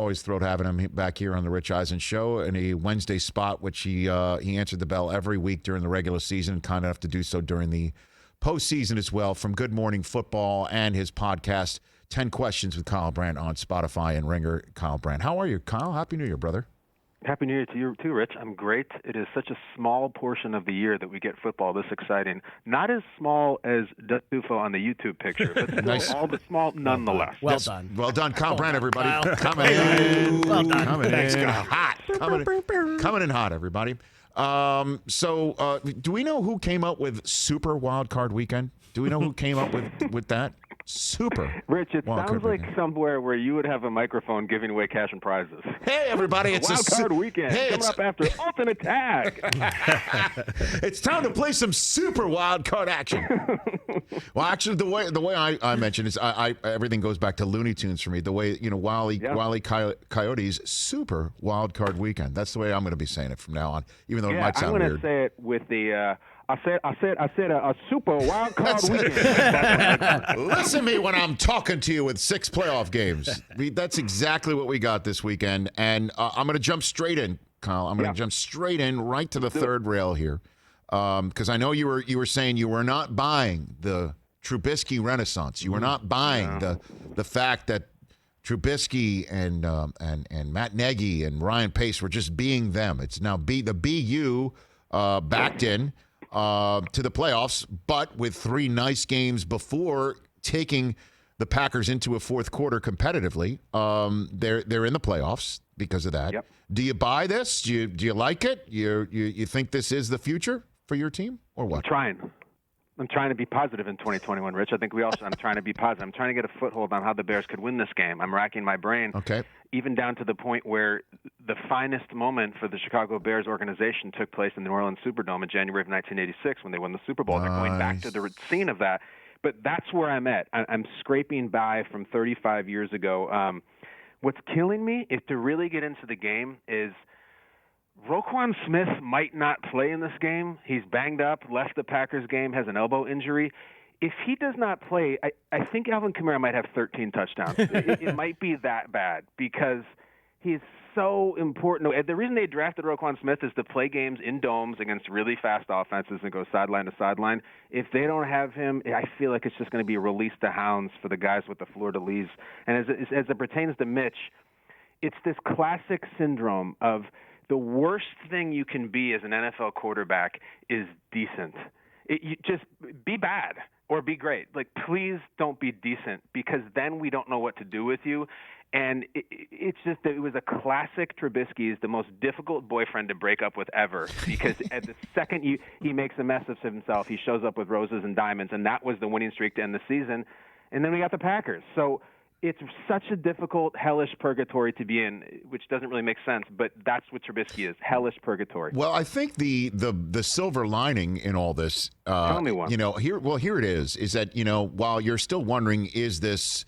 always thrilled having him back here on the Rich Eisen Show in a Wednesday spot, which he answered the bell every week during the regular season, kind enough to do so during the postseason as well, from Good Morning Football and his podcast, 10 Questions with Kyle Brandt on Spotify and Ringer. Kyle Brandt. How are you, Kyle? Happy New Year, brother. Happy New Year to you too, Rich. I'm great. It is such a small portion of the year that we get football this exciting. Not as small as Dufo on the YouTube picture, but still Nice. all but small nonetheless. Well done, Kyle Brandt, everybody. Coming in. Well done. Coming Thanks, in Kyle. hot. Coming in hot, everybody. So do we know who came up with Super Wild Card Weekend? Do we know who came up with that? Super. Rich, it Wild sounds Card like Weekend. somewhere where you would have a microphone giving away cash and prizes. Hey, everybody. It's Wild Card Weekend. Hey, coming up after Ultimate Tag. It's time to play some Super Wild Card action. Well, actually, the way I mentioned is I everything goes back to Looney Tunes for me. The way, Wile E. Coyote's Super Wild Card Weekend. That's the way I'm going to be saying it from now on, even though it might sound I'm weird. going to say it with the I said a Super Wild Card Weekend. Listen to me when I'm talking to you with 6 playoff games. That's exactly what we got this weekend, and I'm going to jump straight in, Kyle. I'm going to jump straight in right to the third rail here, because I know you were saying you were not buying the Trubisky renaissance. You were not buying the fact that Trubisky and Matt Nagy and Ryan Pace were just being them. It's now the BU backed in to the playoffs, but with 3 nice games before taking the Packers into a fourth quarter competitively. They're in the playoffs because of that. Yep. Do you buy this? Do you like it? You think this is the future for your team, or what? I'm trying to be positive in 2021, Rich. I think I'm trying to be positive. I'm trying to get a foothold on how the Bears could win this game. I'm racking my brain. Okay. Even down to the point where the finest moment for the Chicago Bears organization took place in the New Orleans Superdome in January of 1986 when they won the Super Bowl. They're going back to the scene of that. But that's where I'm at. I'm scraping by from 35 years ago. What's killing me, if to really get into the game, is Roquan Smith might not play in this game. He's banged up, left the Packers game, has an elbow injury. If he does not play, I think Alvin Kamara might have 13 touchdowns. It might be that bad because he's so important. The reason they drafted Roquan Smith is to play games in domes against really fast offenses and go sideline to sideline. If they don't have him, I feel like it's just going to be a release to hounds for the guys with the fleur-de-lis. And as it pertains to Mitch, it's this classic syndrome of the worst thing you can be as an NFL quarterback is decent. You just be bad or be great. Like, please don't be decent, because then we don't know what to do with you. And it's just that it was a classic Trubisky, is the most difficult boyfriend to break up with ever, because at the second he makes a mess of himself, he shows up with roses and diamonds, and that was the winning streak to end the season. And then we got the Packers. So it's such a difficult, hellish purgatory to be in, which doesn't really make sense, but that's what Trubisky is, hellish purgatory. Well, I think the silver lining in all this, Tell me one. Here it is that, while you're still wondering, is this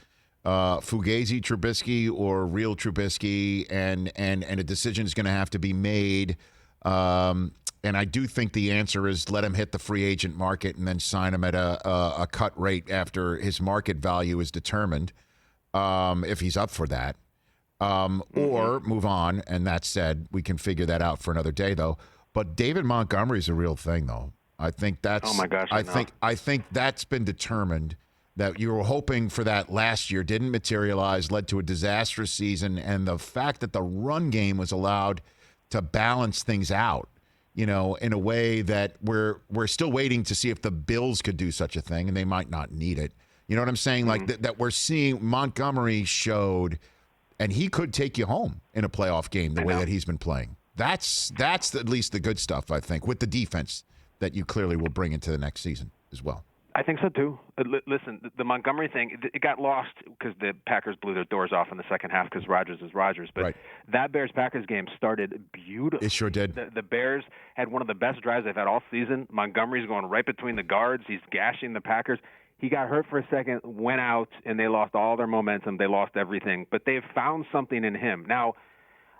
Fugazi Trubisky or real Trubisky, and a decision is going to have to be made. And I do think the answer is let him hit the free agent market and then sign him at a cut rate after his market value is determined. If he's up for that, or move on. And that said, we can figure that out for another day, though. But David Montgomery is a real thing, though. I think that's. Oh my gosh! I think that's been determined. That you were hoping for that last year didn't materialize, led to a disastrous season, and the fact that the run game was allowed to balance things out, in a way that we're still waiting to see if the Bills could do such a thing, and they might not need it. You know what I'm saying? Like that we're seeing Montgomery showed, and he could take you home in a playoff game the way that he's been playing. That's at least the good stuff, I think, with the defense that you clearly will bring into the next season as well. I think so, too. Listen, the Montgomery thing, it got lost because the Packers blew their doors off in the second half because Rodgers is Rodgers. But that Bears-Packers game started beautifully. It sure did. The Bears had one of the best drives they've had all season. Montgomery's going right between the guards. He's gashing the Packers. He got hurt for a second, went out, and they lost all their momentum. They lost everything. But they've found something in him. Now,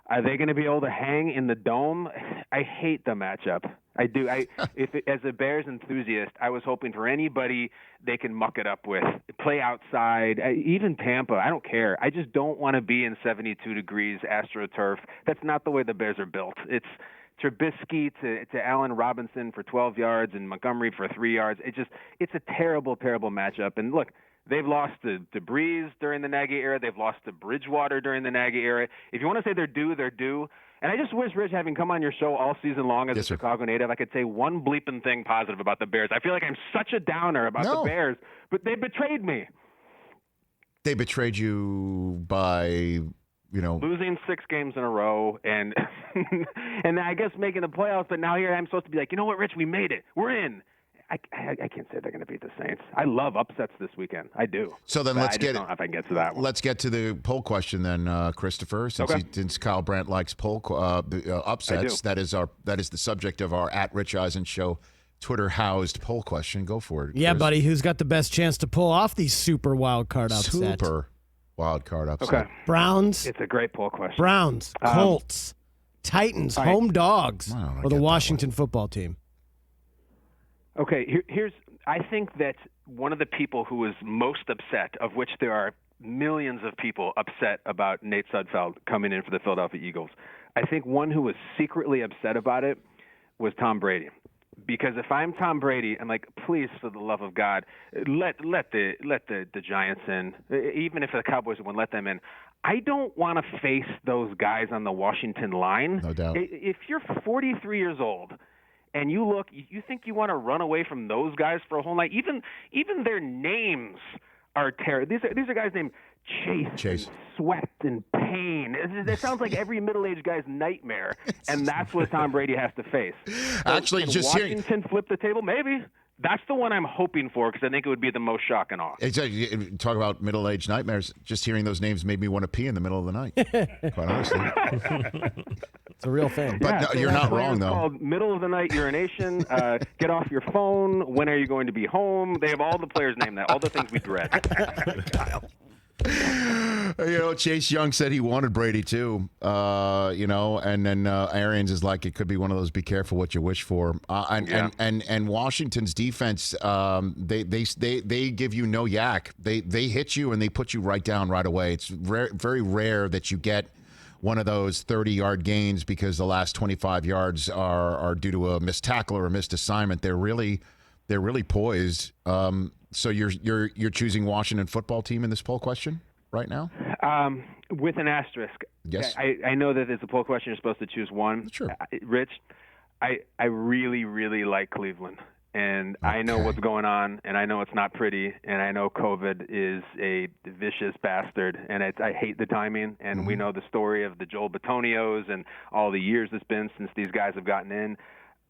are they going to be able to hang in the dome? I hate the matchup. I do. As a Bears enthusiast, I was hoping for anybody they can muck it up with, play outside, even Tampa. I don't care. I just don't want to be in 72 degrees AstroTurf. That's not the way the Bears are built. It's Trubisky to Allen Robinson for 12 yards and Montgomery for 3 yards. It's a terrible, terrible matchup. And look, they've lost to Breeze during the Nagy era. They've lost to Bridgewater during the Nagy era. If you want to say they're due, they're due. And I just wish, Rich, having come on your show all season long as a Chicago native, I could say one bleeping thing positive about the Bears. I feel like I'm such a downer about the Bears, but they betrayed me. They betrayed you by, losing 6 games in a row and and I guess making the playoffs. But now here I'm supposed to be like, you know what, Rich, we made it. We're in. I can't say they're going to beat the Saints. I love upsets this weekend. I do. So then I don't know if I can get to that one. Let's get to the poll question then, Christopher. Since Kyle Brandt likes poll upsets, that is the subject of our @Rich Eisen Show Twitter housed poll question. Go for it. Yeah, buddy. Who's got the best chance to pull off these super wild card upset? Super wild card upset. Okay. Browns. It's a great poll question. Browns, Colts, Titans, home dogs, or the Washington football team. Okay, I think that one of the people who is most upset, of which there are millions of people upset about Nate Sudfeld coming in for the Philadelphia Eagles, I think one who was secretly upset about it was Tom Brady. Because if I'm Tom Brady, I'm like, please, for the love of God, let the Giants in. Even if the Cowboys won, let them in. I don't want to face those guys on the Washington line. No doubt. If you're 43 years old and you think you want to run away from those guys for a whole night, even their names are terrible. These are guys named Chase. And Sweat and Pain. That sounds like every middle-aged guy's nightmare, and that's what Tom Brady has to face. So Actually, just Washington flip the table, maybe. That's the one I'm hoping for because I think it would be the most shock and awe. Exactly. Talk about middle-aged nightmares. Just hearing those names made me want to pee in the middle of the night. Quite honestly, it's a real thing. But you're not wrong, though. It's called middle of the night urination. Get off your phone. When are you going to be home? They have all the players named that. All the things we dread. Kyle. Chase Young said he wanted Brady too. And then Arians is like, it could be one of those be careful what you wish for. And Washington's defense, they give you no yak. They hit you and they put you right down right away. It's very rare that you get one of those 30-yard gains because the last 25 yards are due to a missed tackle or a missed assignment. They're really poised. So you're choosing Washington football team in this poll question right now? With an asterisk. Yes. I know that it's a poll question. You're supposed to choose one. Sure. Rich, I really, really like Cleveland. And okay. I know what's going on, and I know it's not pretty, and I know COVID is a vicious bastard, and I hate the timing, and we know the story of the Joel Batonios and all the years it's been since these guys have gotten in.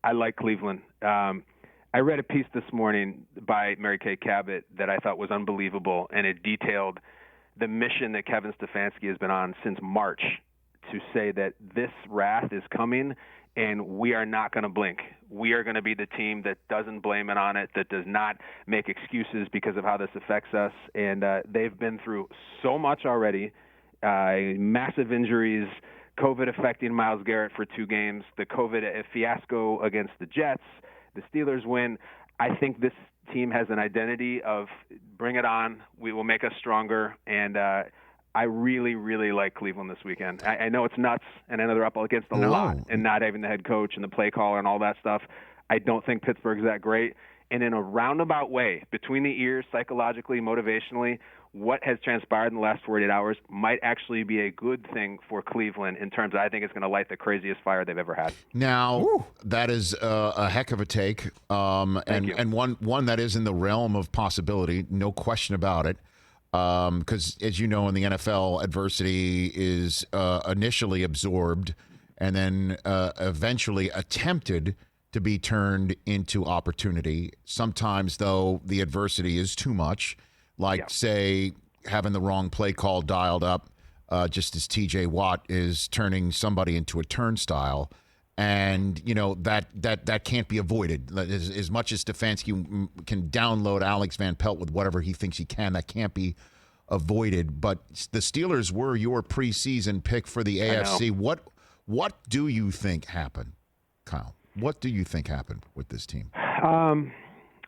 I like Cleveland. I read a piece this morning by Mary Kay Cabot that I thought was unbelievable, and it detailed the mission that Kevin Stefanski has been on since March to say that this wrath is coming, and we are not going to blink. We are going to be the team that doesn't blame it on it, that does not make excuses because of how this affects us. And they've been through so much already, massive injuries, COVID affecting Myles Garrett for 2 games, the COVID fiasco against the Jets, the Steelers win. I think this team has an identity of bring it on. We will make us stronger. And I really, really like Cleveland this weekend. I know it's nuts, and I know they're up against a lot and not having the head coach and the play caller and all that stuff. I don't think Pittsburgh's that great. And in a roundabout way, between the ears, psychologically, motivationally, what has transpired in the last 48 hours might actually be a good thing for Cleveland in terms of I think it's going to light the craziest fire they've ever had. Now, that is a heck of a take, and one that is in the realm of possibility, no question about it. Because, as you know, in the NFL, adversity is initially absorbed and then eventually attempted to be turned into opportunity. Sometimes, though, the adversity is too much, say, having the wrong play call dialed up, just as T.J. Watt is turning somebody into a turnstile. And, that can't be avoided. As much as Stefanski can download Alex Van Pelt with whatever he thinks he can, that can't be avoided. But the Steelers were your preseason pick for the AFC. What do you think happened, Kyle? What do you think happened with this team?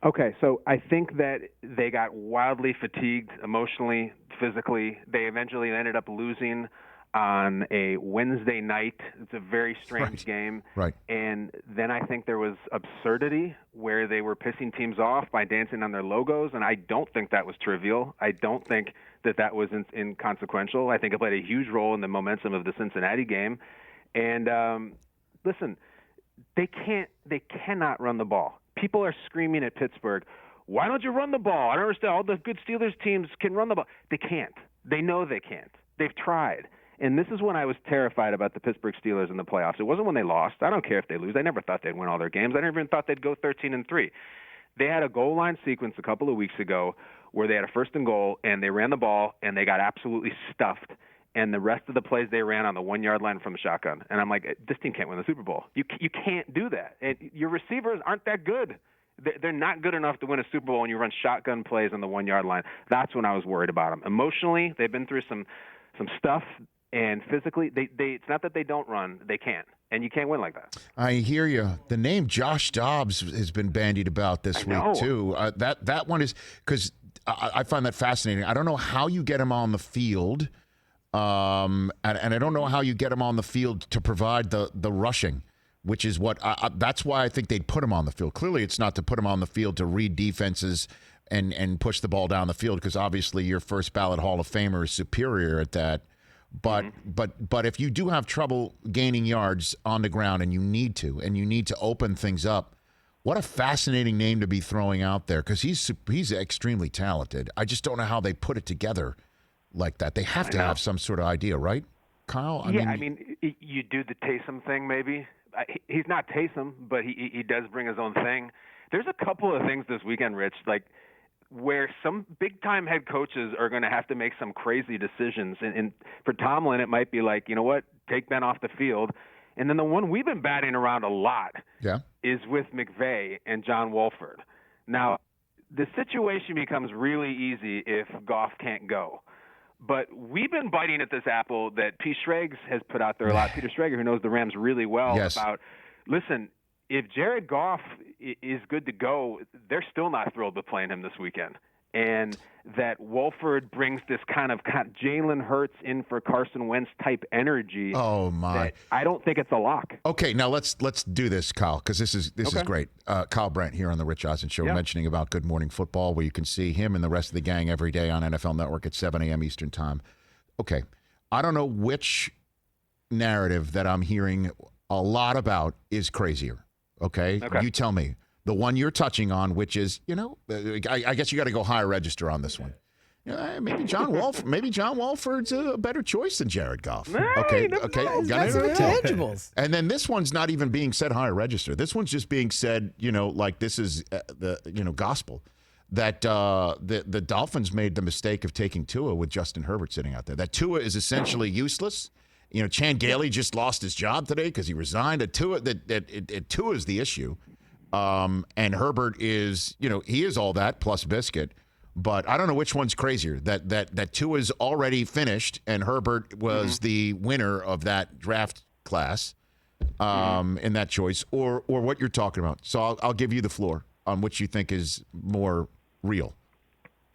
Okay, so I think that they got wildly fatigued emotionally, physically. They eventually ended up losing on a Wednesday night. It's a very strange game. Right. And then I think there was absurdity where they were pissing teams off by dancing on their logos, and I don't think that was trivial. I don't think that was inconsequential. I think it played a huge role in the momentum of the Cincinnati game. And listen, they cannot run the ball. People are screaming at Pittsburgh, why don't you run the ball? I don't understand. All the good Steelers teams can run the ball. They can't. They know they can't. They've tried. And this is when I was terrified about the Pittsburgh Steelers in the playoffs. It wasn't when they lost. I don't care if they lose. I never thought they'd win all their games. I never even thought they'd go 13-3. They had a goal line sequence a couple of weeks ago where they had a 1st and goal, and they ran the ball, and they got absolutely stuffed. And the rest of the plays they ran on the 1-yard line from the shotgun. And I'm like, this team can't win the Super Bowl. You can't do that. And your receivers aren't that good. They're not good enough to win a Super Bowl when you run shotgun plays on the 1-yard line. That's when I was worried about them. Emotionally, they've been through some stuff, and physically, it's not that they don't run. They can't. And you can't win like that. I hear you. The name Josh Dobbs has been bandied about this week, too. That one is because I find that fascinating. I don't know how you get him on the field. And I don't know how you get him on the field to provide the rushing, which is what that's why I think they'd put him on the field. Clearly, it's not to put him on the field to read defenses and push the ball down the field, because obviously your first ballot Hall of Famer is superior at that. But if you do have trouble gaining yards on the ground and you need to open things up, what a fascinating name to be throwing out there, because he's extremely talented. I just don't know how they put it together like that. They have to have some sort of idea, right, Kyle? I mean, you do the Taysom thing maybe. He's not Taysom, but he does bring his own thing. There's a couple of things this weekend, Rich, like where some big-time head coaches are going to have to make some crazy decisions. And for Tomlin, it might be like, you know what, take Ben off the field. And then the one we've been batting around a lot is with McVay and John Wolford. Now, the situation becomes really easy if Goff can't go. But we've been biting at this apple that Pete Schrags has put out there a lot. Peter Schrager, who knows the Rams really well, about, listen, if Jared Goff is good to go, they're still not thrilled with playing him this weekend. And that Wolford brings this kind of Jalen Hurts in for Carson Wentz type energy. Oh my! I don't think it's a lock. Okay, now let's do this, Kyle, because this is great. Kyle Brandt here on the Rich Eisen Show, mentioning about Good Morning Football, where you can see him and the rest of the gang every day on NFL Network at 7 a.m. Eastern Time. Okay, I don't know which narrative that I'm hearing a lot about is crazier. Okay, you tell me. The one you're touching on, which is, I guess you got to go higher register on this one. Maybe John Wolford's a better choice than Jared Goff. Okay. That's intangibles. And then this one's not even being said higher register. This one's just being said, like this is the gospel. That the Dolphins made the mistake of taking Tua with Justin Herbert sitting out there. That Tua is essentially useless. Chan Gailey just lost his job today because he resigned. Tua is the issue. And Herbert is, he is all that plus biscuit. But I don't know which one's crazier, that Tua's already finished and Herbert was the winner of that draft class in that choice, or what you're talking about. So I'll give you the floor on which you think is more real.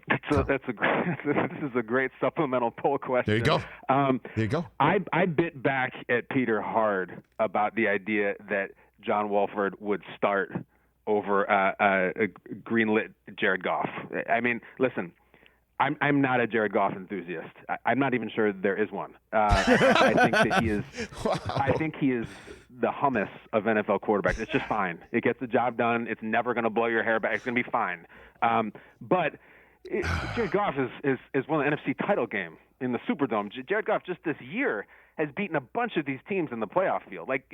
This is a great supplemental poll question. There you go. There you go. I bit back at Peter hard about the idea that John Wolford would start over a greenlit Jared Goff. I mean, listen, I'm not a Jared Goff enthusiast. I'm not even sure there is one. I think that he is. Wow. I think he is the hummus of NFL quarterbacks. It's just fine. It gets the job done. It's never going to blow your hair back. It's going to be fine. But Jared Goff is won the NFC title game in the Superdome. Jared Goff just this year has beaten a bunch of these teams in the playoff field. Like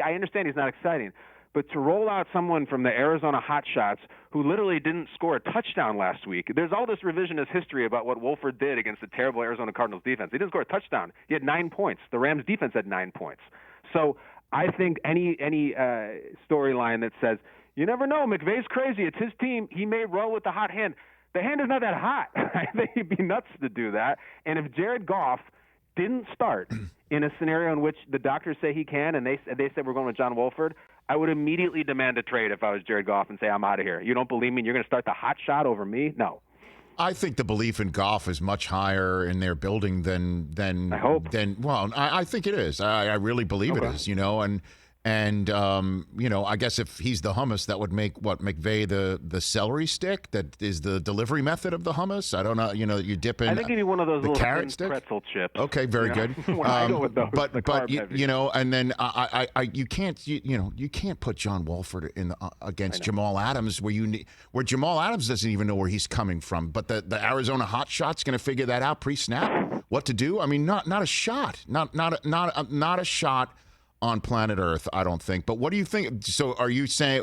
I understand he's not exciting, but to roll out someone from the Arizona Hotshots who literally didn't score a touchdown last week, there's all this revisionist history about what Wolford did against the terrible Arizona Cardinals defense. He didn't score a touchdown. He had 9 points. The Rams defense had 9 points. So I think any storyline that says, you never know, McVay's crazy, it's his team, he may roll with the hot hand. The hand is not that hot. I think he'd be nuts to do that. And if Jared Goff didn't start in a scenario in which the doctors say he can, and they said we're going with John Wolford, I would immediately demand a trade if I was Jared Goff and say, I'm out of here. You don't believe me and you're going to start the hot shot over me? No. I think the belief in Goff is much higher in their building than I hope. Well, I think it is. I really believe it is, And I guess if he's the hummus, that would make McVay the celery stick that is the delivery method of the hummus. I don't know. You dip in. I think give you one of those little carrot stick pretzel chips. Okay, very good. I go with those, but heavy. and then you can't put John Wolford in against Jamal Adams where Jamal Adams doesn't even know where he's coming from. But the Arizona hot shot's going to figure that out pre-snap what to do. I mean, not a shot, not a shot on planet Earth, I don't think. But what do you think? So are you saying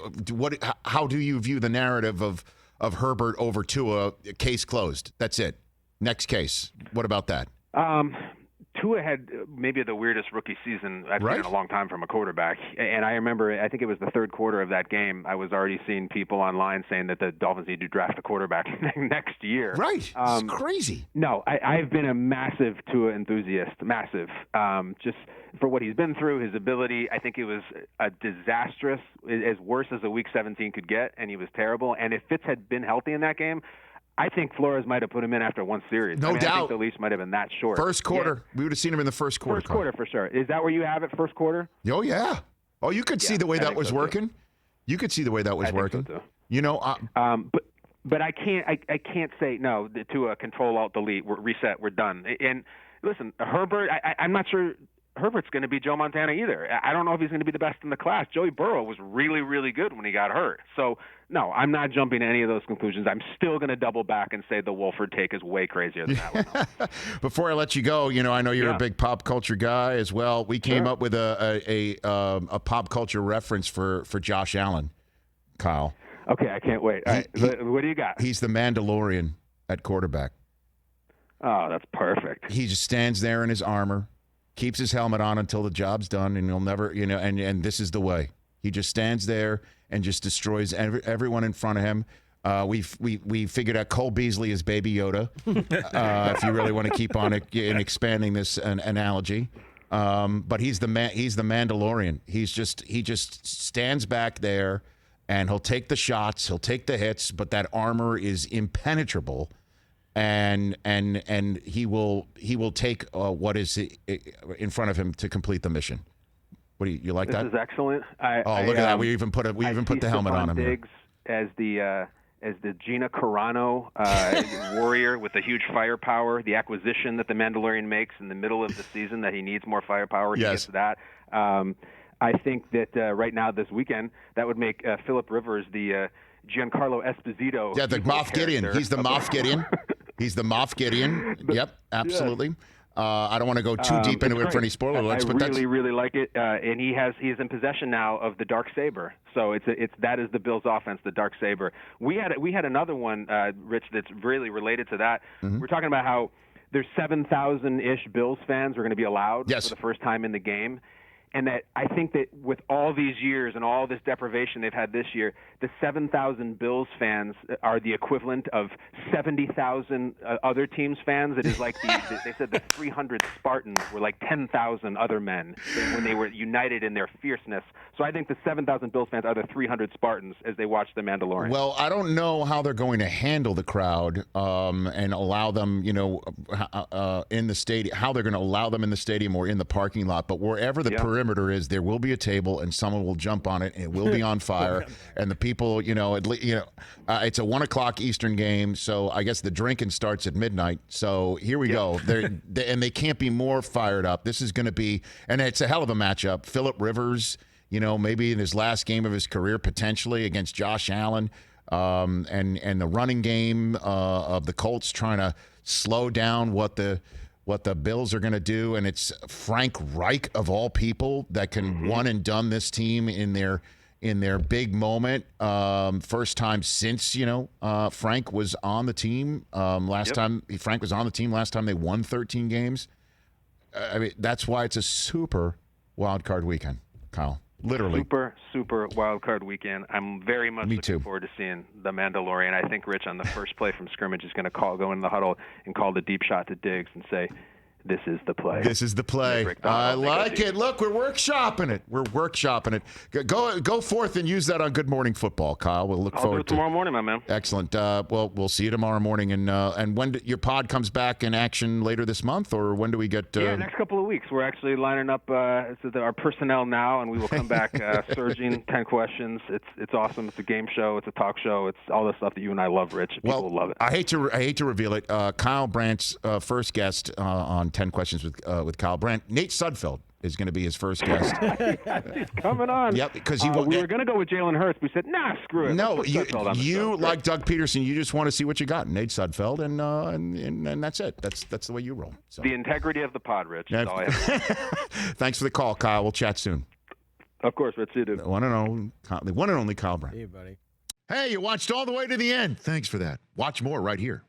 how do you view the narrative of Herbert over Tua? Case closed. That's it. Next case. What about that? Tua had maybe the weirdest rookie season I've seen in a long time from a quarterback. And I remember, I think it was the third quarter of that game, I was already seeing people online saying that the Dolphins need to draft a quarterback next year. Right. It's crazy. No, I've been a massive Tua enthusiast, massive. Just for what he's been through, his ability, I think it was a disastrous, as worse as a Week 17 could get, and he was terrible. And if Fitz had been healthy in that game, I think Flores might have put him in after one series. No doubt. I think the leash might have been that short. First quarter. Yeah. We would have seen him in the first quarter. First quarter for sure. Is that where you have it, first quarter? Oh, yeah. Oh, you could see the way that was working. You could see the way that was working. So too. But I can't say, no, to a control-alt-delete, reset, we're done. And listen, Herbert, I'm not sure Herbert's going to be Joe Montana either. I don't know if he's going to be the best in the class. Joey Burrow was really, really good when he got hurt. So, no, I'm not jumping to any of those conclusions. I'm still going to double back and say the Wolford take is way crazier than that one. Before I let you go, I know you're a big pop culture guy as well. We came up with a pop culture reference for Josh Allen, Kyle. Okay, I can't wait. All right, what do you got? He's the Mandalorian at quarterback. Oh, that's perfect. He just stands there in his armor, keeps his helmet on until the job's done, and he'll never, and this is the way. He just stands there and just destroys everyone in front of him. We figured out Cole Beasley is Baby Yoda, if you really want to keep on it and expanding this analogy. But he's the Mandalorian. He just stands back there, and he'll take the shots, he'll take the hits, but that armor is impenetrable. And he will take what is in front of him to complete the mission. What do you like that? This is excellent. Look at that! We even put the helmet on him. Diggs as the Gina Carano warrior with the huge firepower, the acquisition that the Mandalorian makes in the middle of the season that he needs more firepower. Yes. He gets that. I think that right now this weekend that would make Phillip Rivers the Giancarlo Esposito. Yeah, the Moff Gideon. He's the Moff Gideon. He's the Moff Gideon. Yep, absolutely. Yeah. I don't want to go too deep into it for any spoiler alerts, but I really like it. And he's in possession now of the dark saber. So that is the Bills' offense, the dark saber. We had another one, Rich, that's really related to that. Mm-hmm. We're talking about how there's 7,000-ish Bills fans are going to be allowed for the first time in the game. And that I think that with all these years and all this deprivation they've had this year, the 7,000 Bills fans are the equivalent of 70,000 other teams' fans. It is like they said the 300 Spartans were like 10,000 other men when they were united in their fierceness. So I think the 7,000 Bills fans are the 300 Spartans as they watch The Mandalorian. Well, I don't know how they're going to handle the crowd and allow them, in the stadium, how they're going to allow them in the stadium or in the parking lot. But wherever the perimeter is, there will be a table and someone will jump on it and it will be on fire. And the people, it's a 1:00 Eastern game, so I guess the drinking starts at midnight. So here we go. And they can't be more fired up. This is going to be, and it's a hell of a matchup. Phillip Rivers, maybe in his last game of his career, potentially against Josh Allen, and the running game of the Colts trying to slow down what the Bills are going to do. And it's Frank Reich, of all people, that can one and done this team in their big moment. First time since, Frank was on the team. Frank was on the team last time they won 13 games. I mean, that's why it's a super wild card weekend, Kyle. Literally. Super, super wild card weekend. I'm very much looking forward to seeing The Mandalorian. I think Rich on the first play from scrimmage is going to go in the huddle and call the deep shot to Diggs and say, This is the play. This is the play. I like it. Look, we're workshopping it. We're workshopping it. Go forth and use that on Good Morning Football, Kyle. We'll look forward to it tomorrow morning, my man. Excellent. Well, we'll see you tomorrow morning. And when your pod comes back in action later this month, or when do we get? Next couple of weeks. We're actually lining up our personnel now, and we will come back surging 10 questions. It's awesome. It's a game show. It's a talk show. It's all the stuff that you and I love, Rich. People will love it. I hate to reveal it. Kyle Brandt's first guest on 10 Questions with Kyle Brandt. Nate Sudfeld is going to be his first guest. He's coming on. Yep, because we were going to go with Jalen Hurts. We said, nah, screw it. No, you like Doug Peterson. You just want to see what you got. Nate Sudfeld, and that's it. That's the way you roll. So. The integrity of the pod, Rich. That's all I have. Thanks for the call, Kyle. We'll chat soon. Of course, Rich. You do. The one and only Kyle Brandt. Hey, buddy. Hey, you watched all the way to the end. Thanks for that. Watch more right here.